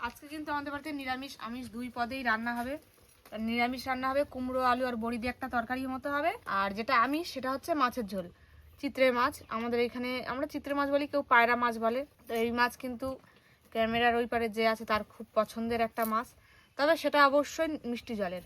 আজকে কিন্তু আমাদের বাড়িতে নিরামিষ আমিষ দুই পদেই রান্না হবে। নিরামিষ রান্না হবে কুমড়ো আলু আর বড়ি দিয়ে একটা তরকারির মতো হবে, আর যেটা আমিষ সেটা হচ্ছে মাছের ঝোল, চিত্রের মাছ। আমাদের এখানে আমরা চিত্রের মাছ বলি, কেউ পায়রা মাছ বলে। তো এই মাছ কিন্তু ক্যামেরার ওই পারে যে আছে তার খুব পছন্দের একটা মাছ, তবে সেটা অবশ্যই মিষ্টি জলের।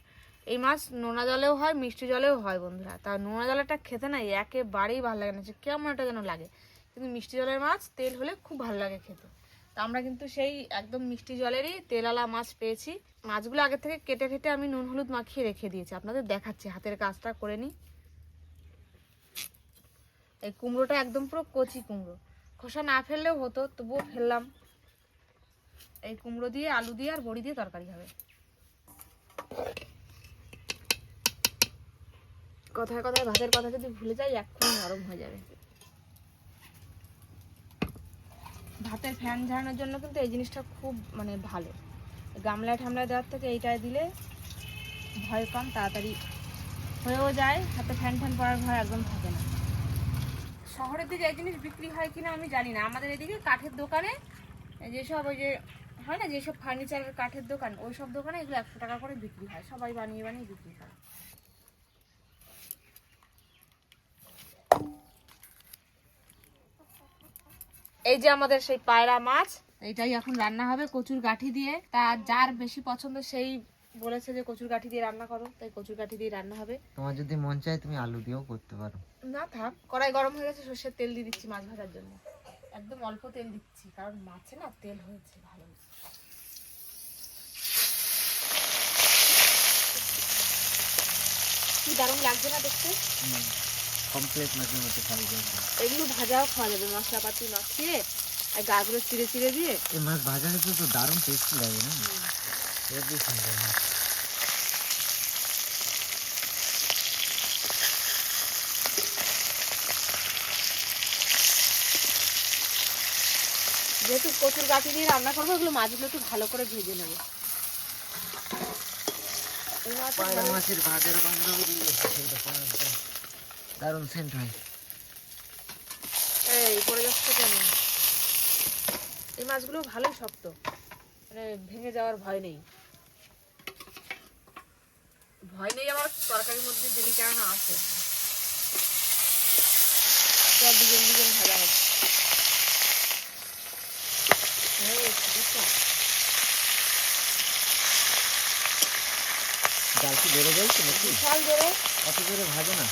এই মাছ নোনা জলেও হয় মিষ্টি জলেও হয় বন্ধুরা। তা নোনা জলেরটা খেতে না একেবারেই ভালো লাগে না, যে কেমন একটা যেন লাগে, কিন্তু মিষ্টি জলের মাছ তেল হলে খুব ভালো লাগে খেতে। তো আমরা কিন্তু সেই একদম মিষ্টি জলেরই তেলালা মাছ পেয়েছি। মাছগুলো আগে থেকে কেটে কেটে আমি নুন হলুদ মাখিয়ে রেখে দিয়েছি, আপনাদের দেখাচ্ছি, হাতের কাজটা করে নিই। এই কুমড়োটা একদম পুরো কচি কুমড়ো, খোসা না ফেললেও হতো, তবুও ফেললাম। এই কুমড়ো দিয়ে আলু দিয়ে আর বড়ি দিয়ে তরকারি হবে। কথায় কথায় ভাতের কথা যদি ভুলে যাই এক্ষুনি নরম হয়ে যাবে। ভাতের ফ্যান ঝাড়ানোর জন্য কিন্তু এই জিনিসটা খুব মানে ভালো। গামলায় ঠামলায় দেওয়ার থেকে এইটায় দিলে ভয় কম, তাড়াতাড়ি হয়েও যায়, হাতে ফ্যান ফ্যান পড়ার ভয় একদম থাকে না। শহরের দিকে এই জিনিস বিক্রি হয় কিনা আমি জানি না। আমাদের এদিকে কাঠের দোকানে যেসব ওই যে হয় না, যেসব ফার্নিচারের কাঠের দোকান, ওই সব দোকানে এগুলো 100 টাকা করে বিক্রি হয়, সবাই বানিয়ে বানিয়ে বিক্রি করে। এই যে আমাদের সেই পায়রা মাছ, এইটাই এখন রান্না হবে কচুর গাঠি দিয়ে। তা যার বেশি পছন্দ সেই বলেছে যে কচুর গাঠি দিয়ে রান্না করো, তাই কচুর গাঠি দিয়ে রান্না হবে। তোমার যদি মন চায় তুমি আলু দিয়েও করতে পারো। না থাক, কড়াই গরম হয়ে গেছে, সর্ষের তেল দিয়ে দিচ্ছি মাছ ভাজার জন্য। একদম অল্প তেল দিচ্ছি, কারণ মাছে না তেল হয়েছে ভালো। কি দারুণ লাগছে না দেখতে? কমপ্লিট মাছের মতো খাওয়া যাবে। এগুলো ভাজাও খাওয়া যাবে, মশলাপাতি মাখিয়ে আর গাগুলো চিড়ে চিড়ে দিয়ে। এই মাছ ভাজা হলে তো দারুণ টেস্টি লাগে না? খুবই সুন্দর। যেহেতু কচুর গাঠি দিয়ে রান্না করবো, এগুলো মাছগুলো একটু ভালো করে ভেজে নেবো। পায়রা মাছের ভাজার গন্ধ বেরিয়ে গেছে, দারুণ সেন্ট হয়। এই পড়ে যাচ্ছে কেন? এই মাছগুলো ভালোই শক্ত, মানে ভেঙে যাওয়ার ভয় নেই। ভয় নেই আবার তরকারির মধ্যে যদি কেননা আছে। সব দুজন দুজন ভাজা হচ্ছে। জাল কি বেড়ে যাচ্ছে নাকি? বিশাল জোরে। অত জোরে ভাজো না।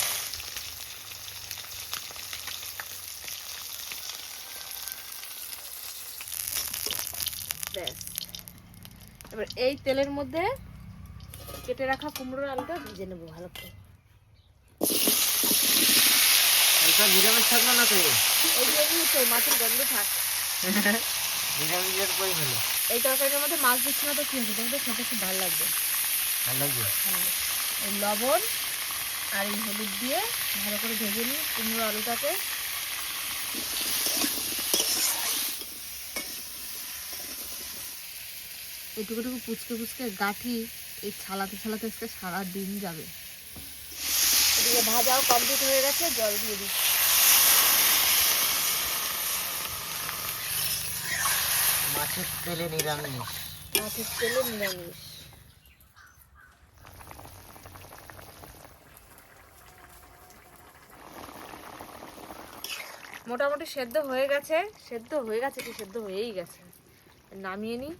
এবার এই তেলের মধ্যে কেটে রাখা কুমড়োর আলুটা ভেজে নেবো ভালো করে। নিরামিষ থাকলো না তো? এই যে তো মাছের গন্ধ থাক। নিরামিষের কই হলো? এই তরকারির মধ্যে মাছ দিচ্ছি না তো কি হয়েছে, কিন্তু খেতে খুব ভালো লাগবে। ভালো লাগবে। এই লবণ আর এই হলুদ দিয়ে ভালো করে ভেজে নিই কুমড়ো আলুটাকে। এটুকুটুকু পুচকে পুচকে গাঠি এই ছালাতে ছালাতে আজকে সারা দিন যাবে। এদিকে ভাজাও কমপ্লিট হয়ে গেছে, জল দিয়ে দিই। মাছের তেলে নিরামিষ। মাছের তেলে নিরামিষ। মোটামুটি সেদ্ধ হয়ে গেছে, কি সেদ্ধ হয়েই গেছে। নামিয়ে নিই।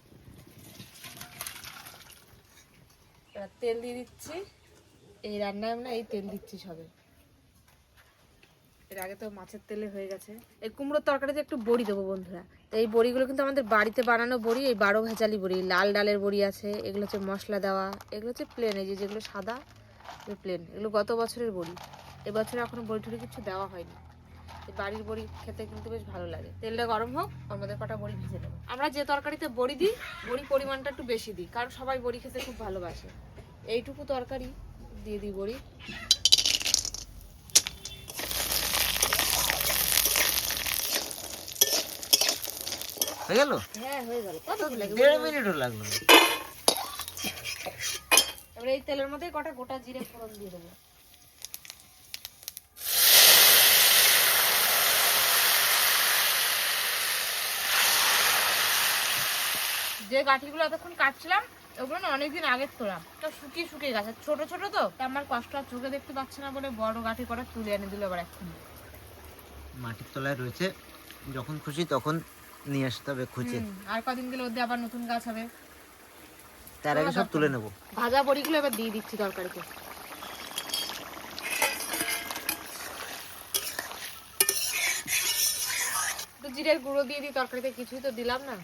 এবার তেল দিয়ে দিচ্ছি। এই রান্নায় আমরা এই তেল দিচ্ছি সবে। এর আগে তো মাছের তেলে হয়ে গেছে। এই কুমড়োর তরকারিতে একটু বড়ি দেবো বন্ধুরা। তো এই বড়িগুলো কিন্তু আমাদের বাড়িতে বানানো বড়ি, এই 12 ভেজালি বড়ি। লাল ডালের বড়ি আছে, এগুলো হচ্ছে মশলা দেওয়া, এগুলো হচ্ছে প্লেন। এই যেগুলো সাদা প্লেন, এগুলো গত বছরের বড়ি। এবছরে এখনো বড়ি টড়ি কিছু দেওয়া হয়নি। এই বাড়ির বড়ি খেতে কিন্তু বেশ ভালো লাগে। তেলটা গরম হোক, ওর মধ্যে কটা বড়ি ভেজে দেবো। আমরা যে তরকারিতে বড়ি দিই, বড়ি পরিমাণটা একটু বেশি দিই, কারণ সবাই বড়ি খেতে খুব ভালোবাসে। এইটুকু তরকারি দিয়ে দিই বড়ি। হয়ে গেল? হ্যাঁ হয়ে গেল। কত লাগে? 1.5 মিনিটও লাগলো না। এবার এই তেলের মধ্যে কটা গোটা জিরে ফোড়ন দিয়ে দেবো। যে গাঠিগুলো এতক্ষণ কাটছিলাম ওগুলো না অনেকদিন আগের তোলা, তো শুকিয়ে শুকিয়ে গেছে, ছোট ছোট তো আমার কষ্ট আর চোখে দেখতে পাচ্ছে না বলে বড় গাঠি করে তুলে এনে দিল আবার এখন। মাটির তলায় রয়েছে, যখন খুশি তখন নিয়ে আসতে হবে খুঁজে। আর কদিন গেলে ওদের আবার নতুন গাছ হবে, তার আগে সব তুলে নেব। ভাজা বড়িগুলো এবার দিয়ে দিচ্ছি তরকারিতে। তো জিরের গুঁড়ো দিয়ে দিই তরকারিতে, কিছুই তো দিলাম না।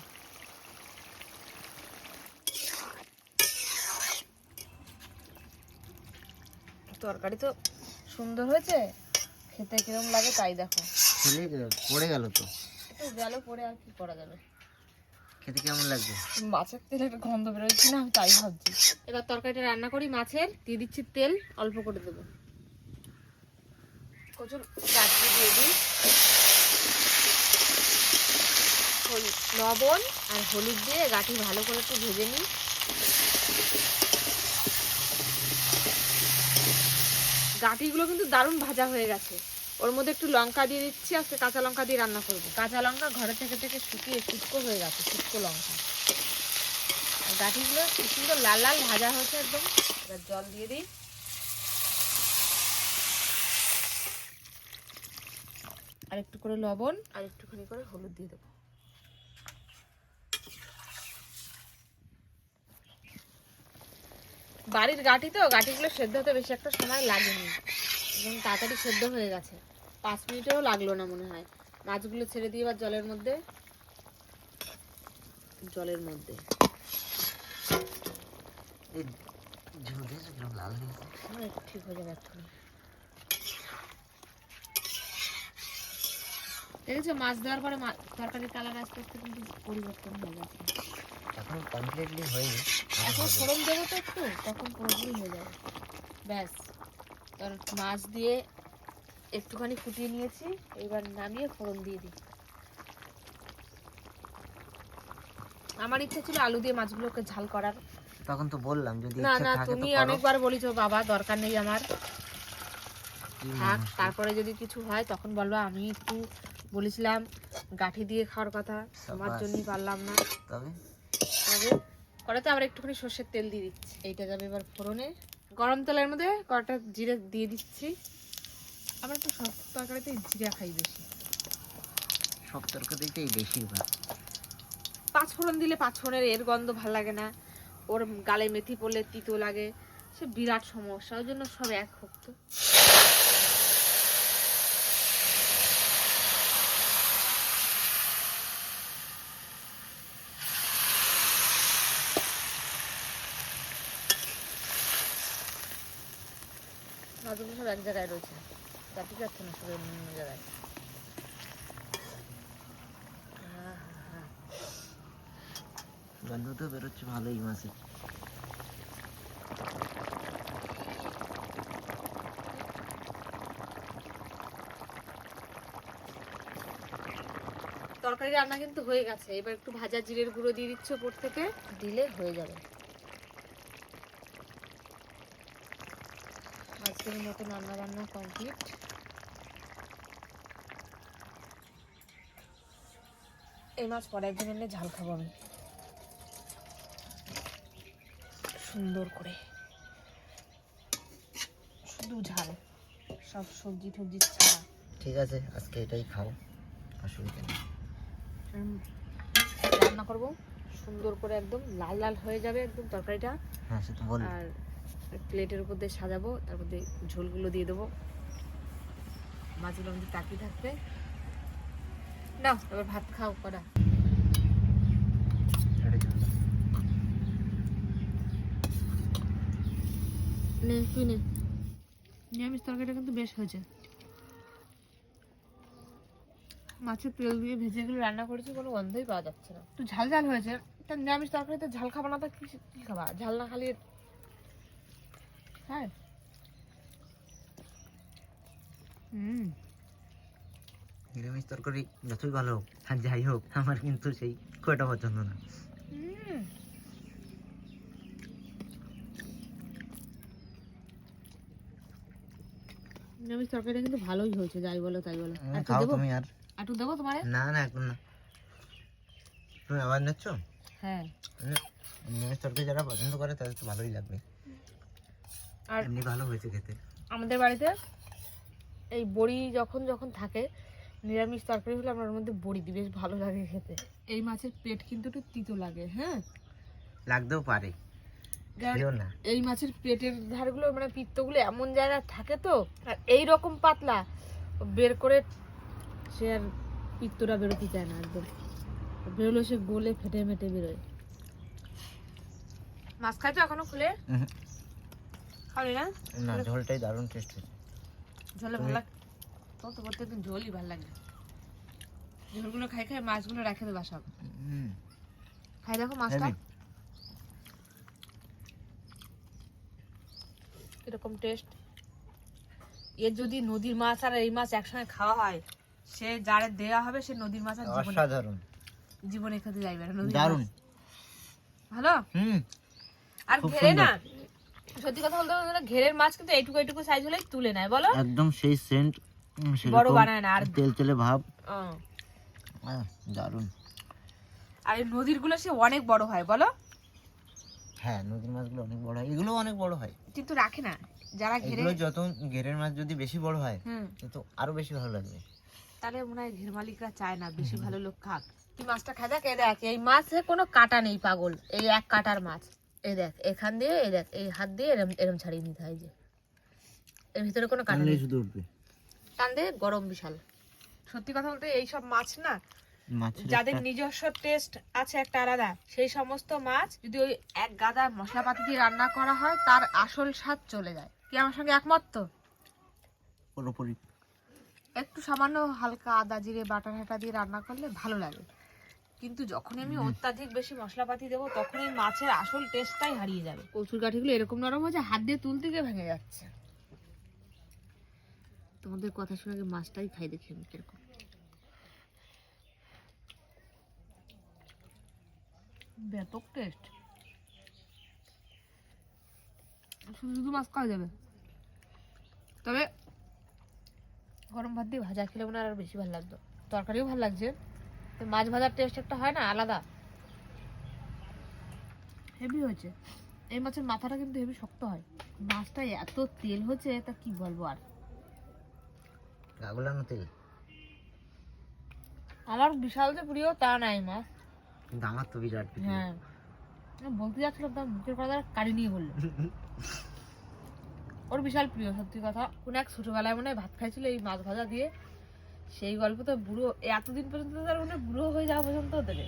তরকারি তো সুন্দর হয়েছে, খেতে কিরম লাগে তাই দেখো। পড়ে গেল তো, গেল পরে আর কি করা যাবে। খেতে কেমন লাগবে? মাছের তেল একটা গন্ধ বেরোচ্ছে না, আমি তাই ভাবছি। এবার তরকারিটা রান্না করি মাছের, দিয়ে দিচ্ছি তেল অল্প করে দেবো, কচুর গাঠি দিয়ে দিই, লবণ আর হলুদ দিয়ে গাঠি ভালো করে একটু ভেজে নিই। গাঠিগুলো কিন্তু দারুণ ভাজা হয়ে গেছে। ওর মধ্যে একটু লঙ্কা দিয়ে দিচ্ছি, আজকে কাঁচা লঙ্কা দিয়ে রান্না করবো। কাঁচা লঙ্কা ঘরে থেকে থেকে শুকিয়ে শুষ্ক হয়ে গেছে, শুষ্ক লঙ্কা। গাঠিগুলো কি সুন্দর লাল লাল ভাজা হয়েছে একদম। এবার জল দিয়ে দিই, আর একটু করে লবণ আর একটুখানি করে হলুদ দিয়ে দেবো। বাড়ির গাঠি তো, গাঠিগুলো সেদ্ধ হতে বেশি একটা সময় লাগেনি, এবং তাড়াতাড়ি সেদ্ধ হয়ে গেছে, 5 মিনিটেও লাগলো না মনে হয়। মাছগুলো ছেড়ে দিয়ে এবার জলের মধ্যে ঠিক হয়ে যাবে এক্ষুনি। দেখেছো মাছ দেওয়ার পরে তরকারি কালার আস্তে আস্তে কিন্তু পরিবর্তন হয়ে যাচ্ছে। এখন কমপ্লিটলি হয়নি, এখন ফোড়ন দেবো তো একটু, তখন পুরোপুরি হয়ে যাবে। ব্যাস, তোর মাছ দিয়ে একটুখানি ফুটিয়ে নিয়েছি, এবার নামিয়ে ফোড়ন দিয়ে দিই। আমার ইচ্ছা ছিল আলু দিয়ে মাছগুলোকে ঝাল করার, তখন তো বললাম যদি না ইচ্ছা না থাকে তুমি তো করো। অনেকবার বলেছো বাবা দরকার নেই আমার, থাক, তারপরে যদি কিছু হয় তখন বলবা আমি একটু বলেছিলাম গাঠি দিয়ে খাওয়ার কথা, তোমার জন্যই পারলাম না। তবে কড়াতে আবার একটুখানি সর্ষের তেল দিয়ে দিচ্ছি, এইটা যাবে এবার ফোড়নে। গরম তেলের মধ্যে কড়াটা জিরে দিয়ে দিচ্ছি। আমরা তো সব তরকারিতে জিরা খাই বেশি, সব তরকারিতেই বেশিরভাগ। 5 ফোড়ন দিলে 5 ফোড়নের এর গন্ধ ভাল লাগে না, ওর গালে মেথি পড়লে তিতো লাগে, সে বিরাট সমস্যা। ওই জন্য সব এক হোক তো। মাছগুলো সব এক জায়গায় রয়েছে, কাটি যাচ্ছে না, সব অন্য জায়গায়। গন্ধ তো বেরোচ্ছে ভালোই মাছের। তরকারি রান্না কিন্তু হয়ে গেছে, এবার একটু ভাজা জিরের গুঁড়ো দিয়ে দিচ্ছি উপর থেকে, দিলে হয়ে যাবে। আজকের মতো রান্না বান্না কমপ্লিট। এই মাছ পরে একদিন এনে ঝাল খাবো আমি সুন্দর করে, শুধু ঝাল, সব সবজি টবজি ছাড়া। ঠিক আছে, আজকে এটাই খাও, অসুবিধা নেই। রান্না করবো সুন্দর করে, একদম লাল লাল হয়ে যাবে একদম তরকারিটা। হ্যাঁ সে তো বললাম। আর প্লেটের উপর দিয়ে সাজাবো, তারপর দিয়ে ঝোলগুলো দিয়ে দেবো, মাছগুলো আমাদের তাকিয়ে থাকবে। নাও এবার ভাত খাও করা। নে তুই নে। নিরামিষ তরকারিটা কিন্তু বেশ হয়েছে, মাছের তেল দিয়ে ভেজে গুলো রান্না করেছি, কোনো গন্ধই পাওয়া যাচ্ছে না, একটু ঝাল ঝাল হয়েছে। তা নিরামিষ তরকারিতে ঝাল খাবো না তো কি খাবা, ঝাল না খালি। হ্যাঁ নিরামিষ তরকারি যতই ভালো হোক আর যাই হোক, আমার কিন্তু সেই খুব একটা পছন্দ না। নিরামিষ তরকারিটা কিন্তু ভালোই হয়েছে, যাই বলো তাই বলো। খাও তুমি। আর একটু দেবো তোমারে? না না এখন না, তুমি আবার নিচ্ছ? হ্যাঁ নিরামিষ তরকারি যারা পছন্দ করে তাদের তো ভালোই লাগবে। আর এমনি ভালো হয়েছে খেতে। আমাদের বাড়িতে এই বড়ি যখন যখন থাকে, নিরামিষ তরকারি হলে আমরা ওর মধ্যে বড়ি দিই, বেশ ভালো লাগে খেতে। এই মাছের পেট কিন্তু একটু তিতো লাগে, হ্যাঁ লাগতেও পারে, খেও না। এই মাছের পেটের ধারগুলো মানে পিত্তগুলো এমন জায়গায় থাকে তো, আর এই রকম পাতলা বের করে সে আর পিত্তটা বেরোতে চায় না, একদম বেরোলে সে গলে ফেটে মেটে বেরোয়। মাছ খাইছো এখনো খুলে? খাবি না? না, ঝোলটাই দারুণ টেস্ট হয়েছে। ঝোলে ভালো লাগে তো, তো প্রত্যেকদিন ঝোলই ভালো লাগে। ঝোলগুলো খাই খাই মাছগুলো রেখে দেবো সব। খাই দেখো মাছটা এরকম টেস্ট। এর যদি নদীর মাছ আর এই মাছ একসঙ্গে খাওয়া হয়, সে যারে দেয়া হবে সে নদীর মাছ আর অসাধারণ, জীবনে খেতে যাইবে না। নদীর দারুণ মাছ ভালো। আর ঘেরে না, সত্যি কথা বলতে গেলে ঘেরের মাছ কিন্তু এইটুকু এইটুকু সাইজ হলেই তুলে নেয়, বলো একদম সেই সেন্ট, বড় বানায় না, আর তেল তেলে ভাব, দারুণ। আর এই নদীর গুলো সে অনেক বড় হয়, বলো। হ্যাঁ, নদীর মাছগুলো অনেক বড় হয়, এগুলো অনেক বড় হয়, কিন্তু রাখে না যারা ঘেরে। এগুলো যত ঘেরের মাছ যদি বেশি বড় হয় কিন্তু আরো বেশি ভালো লাগবে। তাহলে মনে হয় ঘের মালিকরা চায় না বেশি ভালো লোক খাক। তুই মাছটা খাই দেখ, এই দেখ এই মাছে কোনো কাটা নেই পাগল, এই এক কাটার মাছ। এই দেখ এখান দিয়ে, এই দেখ এই হাত দিয়ে এরম এরম ছাড়িয়ে নিতে হয়, যে এর ভিতরে কোনো কাটা নেই, শুধু উঠবে টান দিয়ে গরম বিশাল। সত্যি কথা বলতে এই সব মাছ না, যাদের নিজস্ব টেস্ট আছে একটা আলাদা, সেই সমস্ত মাছ যদি ওই এক গাদা মশলাপাতি দিয়ে রান্না করা হয়, তার আসল স্বাদ চলে যায়। কি আমার সঙ্গে একমত তো? পুরোপুরি। একটু সামান্য হালকা আদা জিরে বাটা হাটা দিয়ে রান্না করলে ভালো লাগে, কিন্তু যখন আমি অত্যাধিক বেশি মশলাপাতি দেবো তখন এই মাছের আসল টেস্টটাই হারিয়ে যাবে। কচুর গাঠিগুলো এরকম নরম হয়েছে, হাত দিয়ে তুলতে গিয়ে ভেঙে যাচ্ছে। তোমাদের কথা শুনে আগে মাছটাই খাই দেখি আমি কিরকম। ব্যাপক টেস্ট, শুধু শুধু মাছ খাওয়া যাবে। তবে গরম ভাত দিয়ে ভাজা খেলে মনে হয় আরো বেশি ভালো লাগতো, তরকারিও ভালো লাগছে, তো মাছ ভাজার টেস্ট একটা হয় না আলাদা, হেভি হয়েছে। এই মাছের মাথাটা কিন্তু হেভি শক্ত হয়, মাছটা এত তেল হচ্ছে তা কি বলবো আর। গাগুলানো তেল। আমার বিশাল যে প্রিয় তা নাই মাছ, কিন্তু আমার তো বিরাট প্রিয়। হ্যাঁ বলতে যাচ্ছিলাম তার মুখের কথা কাড়ি নিয়ে বললো। ওর বিশাল প্রিয়, সত্যি কথা। কোন এক ছোটবেলায় মনে হয় ভাত খাইছিল এই মাছ ভাজা দিয়ে, সেই গল্প তো বুড়ো এতদিন পর্যন্ত তার মনে বুড়ো হয়ে যাওয়া পর্যন্ত দেবে।